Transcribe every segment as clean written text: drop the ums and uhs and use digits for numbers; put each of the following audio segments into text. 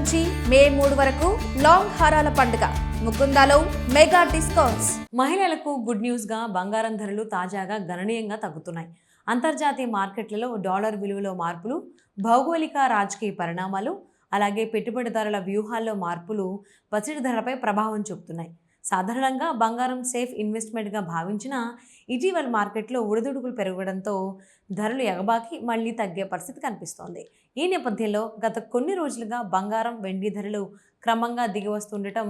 నుంచి మే 3 వరకు లాంగ్ హారాల పండుగ ముకుందాలో మెగా డిస్కౌంట్స్. మహిళలకు గుడ్ న్యూస్గా బంగారం ధరలు తాజాగా గణనీయంగా తగ్గుతున్నాయి. అంతర్జాతీయ మార్కెట్లలో డాలర్ విలువలో మార్పులు, భౌగోళిక రాజకీయ పరిణామాలు, అలాగే పెట్టుబడిదారుల వ్యూహాల్లో మార్పులు పసిడి ధరలపై ప్రభావం చూపుతున్నాయి. సాధారణంగా బంగారం సేఫ్ ఇన్వెస్ట్మెంట్గా భావించిన ఇటీవల మార్కెట్లో ఒడిదుడుకులు పెరగడంతో ధరలు ఎగబాకి మళ్లీ తగ్గే పరిస్థితి కనిపిస్తోంది. ఈ నేపథ్యంలో గత కొన్ని రోజులుగా బంగారం, వెండి ధరలు క్రమంగా దిగి వస్తుండటం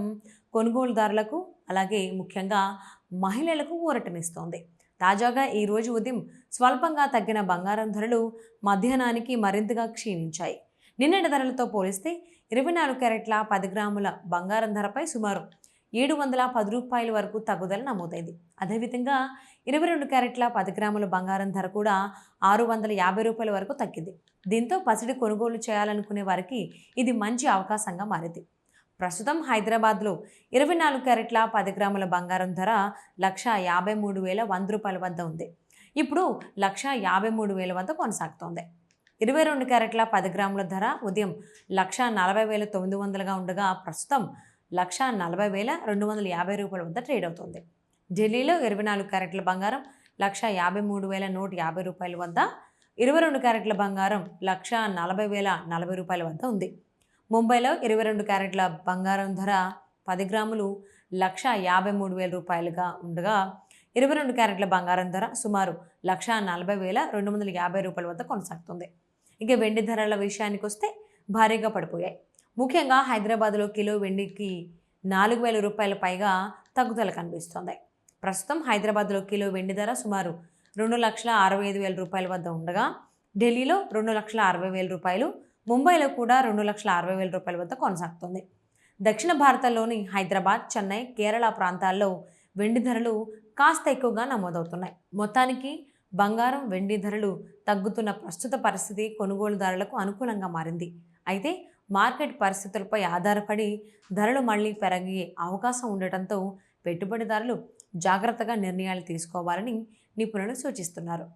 కొనుగోలుదారులకు, అలాగే ముఖ్యంగా మహిళలకు ఊరటనిస్తోంది. తాజాగా ఈ రోజు ఉదయం స్వల్పంగా తగ్గిన బంగారం ధరలు మధ్యాహ్నానికి మరింతగా క్షీణించాయి. నిన్నటి ధరలతో పోలిస్తే 24 క్యారెట్ల 10 గ్రాముల బంగారం ధరపై సుమారు రూ. 710 వరకు తగ్గుదల నమోదైంది. అదేవిధంగా 22 క్యారెట్ల 10 గ్రాముల బంగారం ధర కూడా రూ. 650 వరకు తగ్గింది. దీంతో పసిడి కొనుగోలు చేయాలనుకునే వారికి ఇది మంచి అవకాశంగా మారింది. ప్రస్తుతం హైదరాబాద్లో 24 క్యారెట్ల 10 గ్రాముల బంగారం ధర రూ. 1,53,100 వద్ద ఉంది. ఇప్పుడు రూ. 1,53,000 వద్ద కొనసాగుతోంది. 22 క్యారెట్ల 10 గ్రాముల ధర ఉదయం రూ. 1,40,900గా ఉండగా ప్రస్తుతం రూ. 1,40,250 వద్ద ట్రేడ్ అవుతోంది. ఢిల్లీలో 24 క్యారెట్ల బంగారం రూ. 1,53,150 వద్ద, 22 క్యారెట్ల బంగారం రూ. 1,40,040 వద్ద ఉంది. ముంబైలో 22 క్యారెట్ల బంగారం ధర 10 గ్రాములు రూ. 1,53,000గా ఉండగా 22 క్యారెట్ల బంగారం ధర సుమారు రూ. 1,40,250 వద్ద కొనసాగుతుంది. ఇక వెండి ధరల విషయానికి వస్తే భారీగా పడిపోయాయి. ముఖ్యంగా హైదరాబాద్లో కిలో వెండికి రూ. 4,000 పైగా తగ్గుదల కనిపిస్తోంది. ప్రస్తుతం హైదరాబాద్లో కిలో వెండి ధర సుమారు రూ. 2,65,000 వద్ద ఉండగా ఢిల్లీలో రూ. 2,60,000, ముంబైలో కూడా రూ. 2,60,000 వద్ద కొనసాగుతుంది. దక్షిణ భారతంలోని హైదరాబాద్, చెన్నై, కేరళ ప్రాంతాల్లో వెండి ధరలు కాస్త ఎక్కువగా నమోదవుతున్నాయి. మొత్తానికి బంగారం, వెండి ధరలు తగ్గుతున్న ప్రస్తుత పరిస్థితి కొనుగోలుదారులకు అనుకూలంగా మారింది. అయితే మార్కెట్ పరిస్థితులపై ఆధారపడి ధరలు మళ్లీ పెరిగే అవకాశం ఉండటంతో పెట్టుబడిదారులు జాగ్రత్తగా నిర్ణయాలు తీసుకోవాలని నిపుణులు సూచిస్తున్నారు.